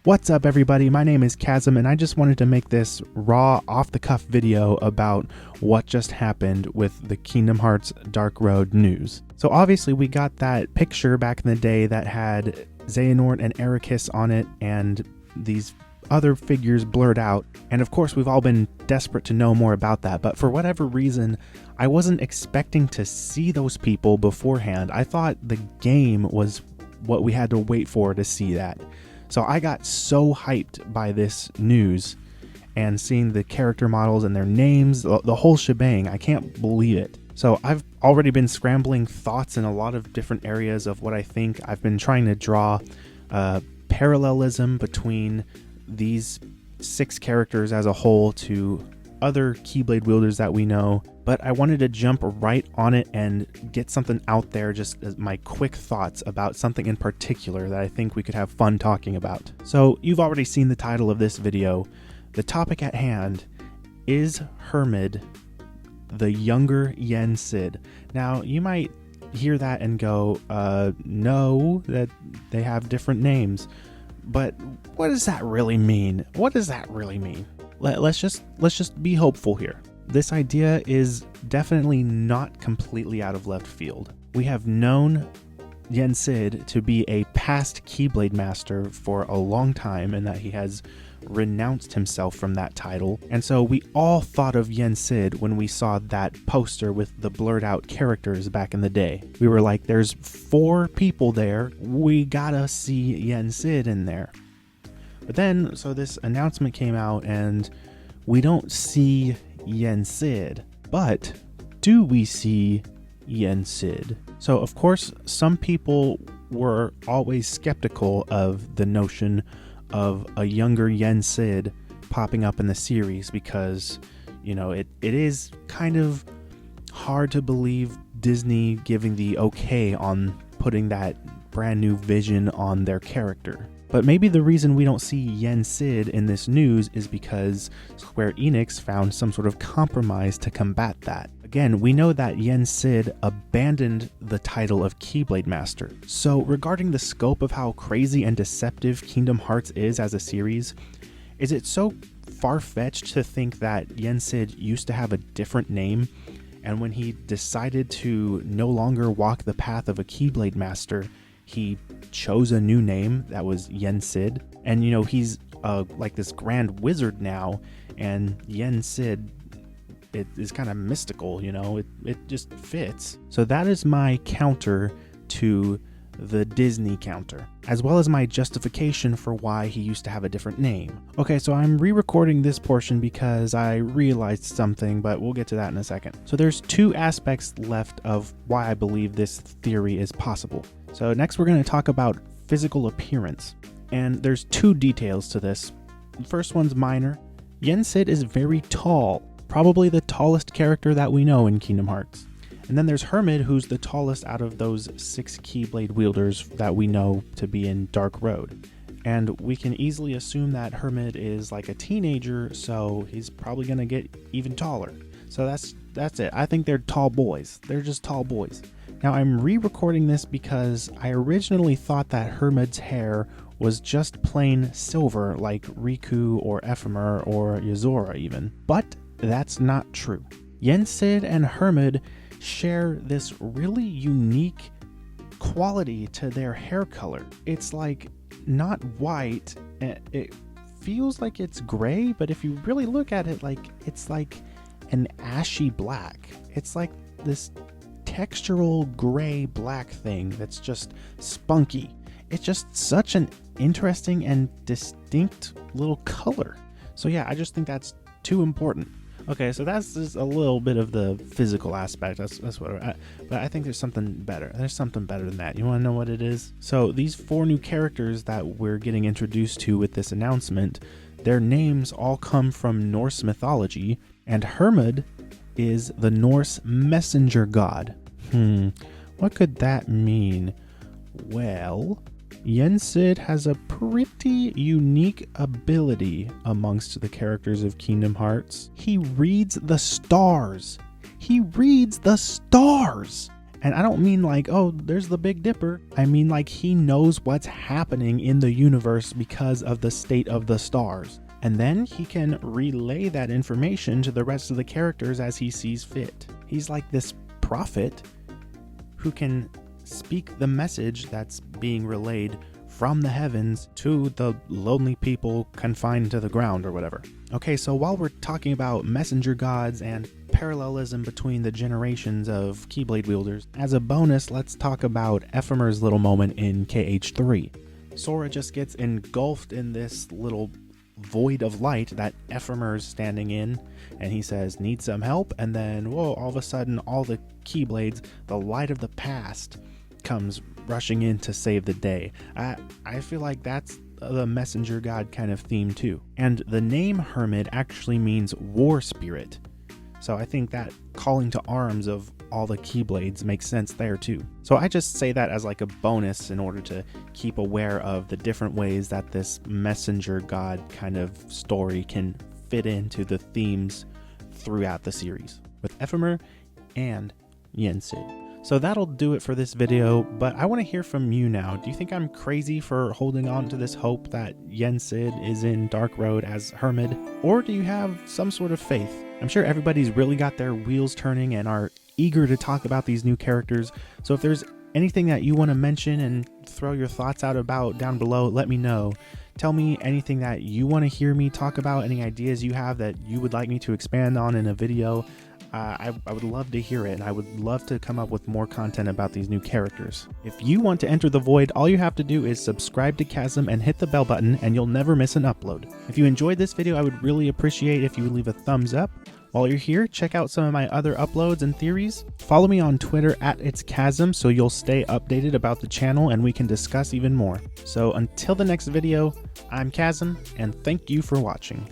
What's up everybody, my name is Chasm and I just wanted to make this raw off-the-cuff video about what just happened with the Kingdom Hearts Dark Road news. So obviously we got that picture back in the day that had Xehanort and Eraqus on it and these other figures blurred out, and of course we've all been desperate to know more about that, but for whatever reason I wasn't expecting to see those people beforehand. I thought the game was what we had to wait for to see that. So I got so hyped by this news and seeing the character models and their names, the whole shebang. I can't believe it. So I've already been scrambling thoughts in a lot of different areas of what I think. I've been trying to draw parallelism between these 6 characters as a whole to other Keyblade wielders that we know, but I wanted to jump right on it and get something out there, just as my quick thoughts about something in particular that I think we could have fun talking about. So you've already seen the title of this video. The topic at hand is Hermod, the younger Yen Sid. Now you might hear that and go, no, that they have different names, but what does that really mean? What does that really mean? Let's just be hopeful here. This idea is definitely not completely out of left field. We have known Yen Sid to be a past Keyblade master for a long time and that he has renounced himself from that title. And so we all thought of Yen Sid when we saw that poster with the blurred out characters back in the day. We were like, there's 4 people there. We gotta see Yen Sid in there. But then, so this announcement came out and we don't see Yen Sid, but do we see Yen Sid? So of course, some people were always skeptical of the notion of a younger Yen Sid popping up in the series because, you know, it is kind of hard to believe Disney giving the okay on putting that brand new vision on their character. But maybe the reason we don't see Yen Sid in this news is because Square Enix found some sort of compromise to combat that. Again, we know that Yen Sid abandoned the title of Keyblade Master. So regarding the scope of how crazy and deceptive Kingdom Hearts is as a series, is it so far-fetched to think that Yen Sid used to have a different name, and when he decided to no longer walk the path of a Keyblade Master, he chose a new name that was Yen Sid? And you know, he's like this grand wizard now, and Yen Sid, it is kind of mystical, you know, it just fits. So that is my counter to the Disney counter, as well as my justification for why he used to have a different name. Okay, so I'm re-recording this portion because I realized something, but we'll get to that in a second. So there's 2 aspects left of why I believe this theory is possible. So next we're going to talk about physical appearance, and there's 2 details to this. The first one's minor. Yen Sid is very tall, probably the tallest character that we know in Kingdom Hearts. And then there's Hermod, who's the tallest out of those 6 Keyblade wielders that we know to be in Dark Road. And we can easily assume that Hermod is like a teenager, so he's probably going to get even taller. So that's it. I think they're tall boys. They're just tall boys. Now I'm re-recording this because I originally thought that Hermod's hair was just plain silver like Riku or Ephemer or Yozora even. But that's not true. Yen Sid and Hermod share this really unique quality to their hair color. It's like not white, it feels like it's gray, but if you really look at it, like it's like an ashy black. It's like this textural gray black thing that's just spunky. It's just such an interesting and distinct little color. So yeah, I just think that's too important. Okay, so that's just a little bit of the physical aspect. That's what but I think there's something better. There's something better than that. You want to know what it is? So these 4 new characters that we're getting introduced to with this announcement, their names all come from Norse mythology, and Hermod is the Norse messenger god. What could that mean? Well, Yen Sid has a pretty unique ability amongst the characters of Kingdom Hearts. He reads the stars. He reads the stars! And I don't mean like, oh, there's the Big Dipper. I mean like he knows what's happening in the universe because of the state of the stars. And then he can relay that information to the rest of the characters as he sees fit. He's like this prophet who can speak the message that's being relayed from the heavens to the lonely people confined to the ground or whatever. Okay, so while we're talking about messenger gods and parallelism between the generations of Keyblade wielders, as a bonus, let's talk about Ephemer's little moment in KH3. Sora just gets engulfed in this little void of light that Ephemer's standing in, and he says, need some help? And then, whoa, all of a sudden, all the Keyblades, the light of the past, comes rushing in to save the day. I feel like that's the messenger god kind of theme too. And the name Hermod actually means war spirit. So I think that calling to arms of all the Keyblades makes sense there too. So I just say that as like a bonus in order to keep aware of the different ways that this messenger god kind of story can fit into the themes throughout the series with Ephemer and Yen Sid. So that'll do it for this video, but I want to hear from you now. Do you think I'm crazy for holding on to this hope that Yen Sid is in Dark Road as Hermod? Or do you have some sort of faith? I'm sure everybody's really got their wheels turning and are eager to talk about these new characters. So if there's anything that you want to mention and throw your thoughts out about down below, let me know. Tell me anything that you want to hear me talk about, any ideas you have that you would like me to expand on in a video. I would love to hear it, and I would love to come up with more content about these new characters. If you want to enter the void, all you have to do is subscribe to Chasm and hit the bell button, and you'll never miss an upload. If you enjoyed this video, I would really appreciate if you would leave a thumbs up. While you're here, check out some of my other uploads and theories. Follow me on Twitter @itschasm so you'll stay updated about the channel and we can discuss even more. So until the next video, I'm Chasm, and thank you for watching.